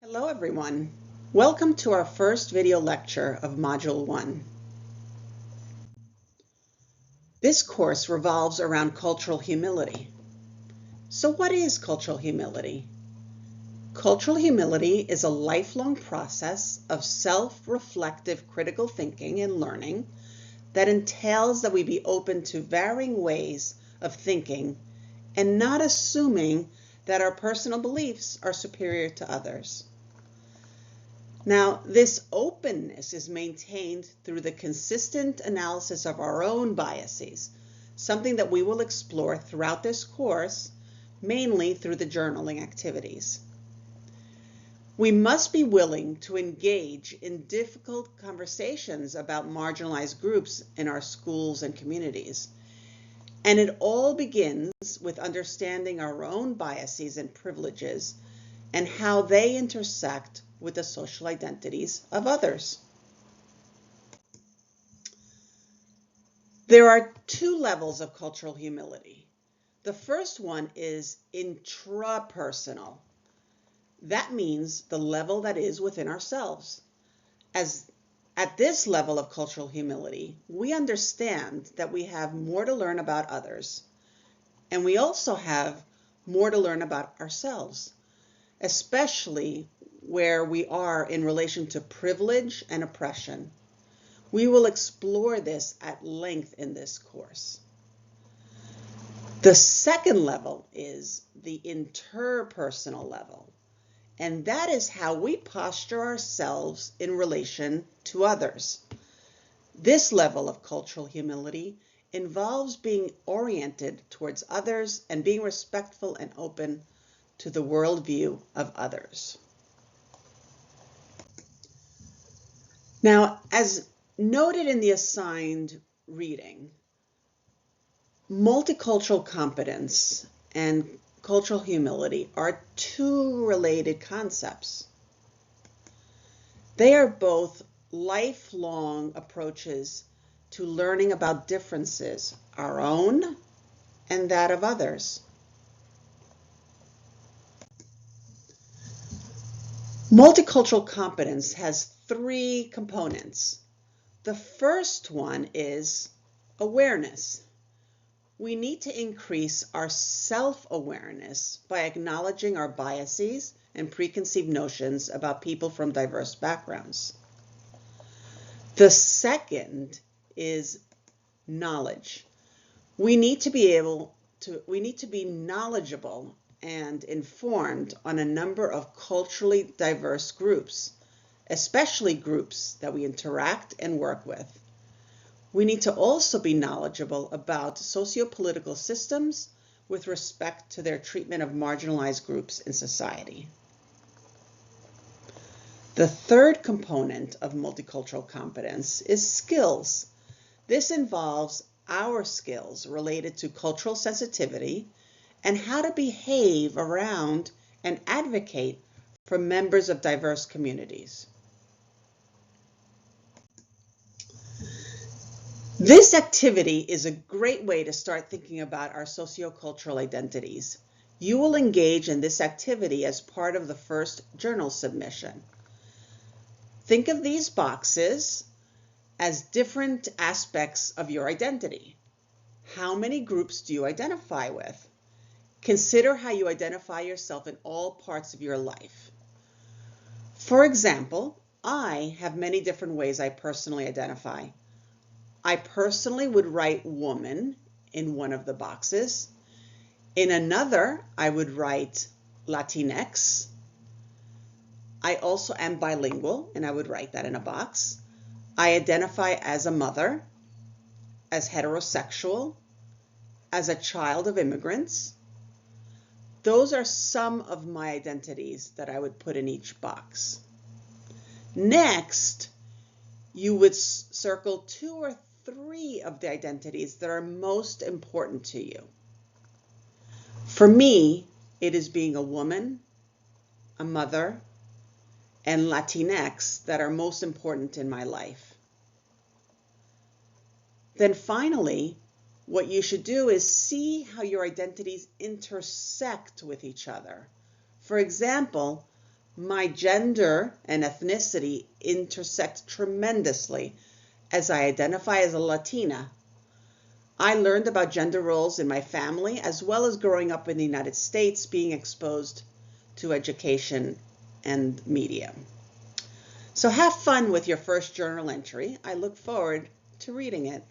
Hello everyone. Welcome to our first video lecture of Module 1. This course revolves around cultural humility. So what is cultural humility? Cultural humility is a lifelong process of self-reflective critical thinking and learning that entails that we be open to varying ways of thinking and not assuming that our personal beliefs are superior to others. Now, this openness is maintained through the consistent analysis of our own biases, something that we will explore throughout this course, mainly through the journaling activities. We must be willing to engage in difficult conversations about marginalized groups in our schools and communities. And it all begins with understanding our own biases and privileges and how they intersect with the social identities of others. There are two levels of cultural humility. The first one is intrapersonal. That means the level that is within ourselves. As at this level of cultural humility, we understand that we have more to learn about others, and we also have more to learn about ourselves, especially where we are in relation to privilege and oppression. We will explore this at length in this course. The second level is the interpersonal level, and that is how we posture ourselves in relation to others. This level of cultural humility involves being oriented towards others and being respectful and open to the worldview of others. Now, as noted in the assigned reading, multicultural competence and cultural humility are two related concepts. They are both lifelong approaches to learning about differences, our own and that of others. Multicultural competence has three components. The first one is awareness. We need to increase our self-awareness by acknowledging our biases and preconceived notions about people from diverse backgrounds. The second is knowledge. We need to be knowledgeable and informed on a number of culturally diverse groups, especially groups that we interact and work with. We need to also be knowledgeable about socio-political systems with respect to their treatment of marginalized groups in society. The third component of multicultural competence is skills. This involves our skills related to cultural sensitivity and how to behave around and advocate for members of diverse communities. This activity is a great way to start thinking about our sociocultural identities. You will engage in this activity as part of the first journal submission. Think of these boxes as different aspects of your identity. How many groups do you identify with? Consider how you identify yourself in all parts of your life. For example, I have many different ways I personally identify. I personally would write woman in one of the boxes. In another, I would write Latinx. I also am bilingual, and I would write that in a box. I identify as a mother, as heterosexual, as a child of immigrants. Those are some of my identities that I would put in each box. Next, you would circle 2 or 3 of the identities that are most important to you. For me, it is being a woman, a mother, and Latinx that are most important in my life. Then finally, what you should do is see how your identities intersect with each other. For example, My gender and ethnicity intersect tremendously as I identify as a Latina. I learned about gender roles in my family as well as growing up in the United States, being exposed to education and media. So have fun with your first journal entry. I look forward to reading it.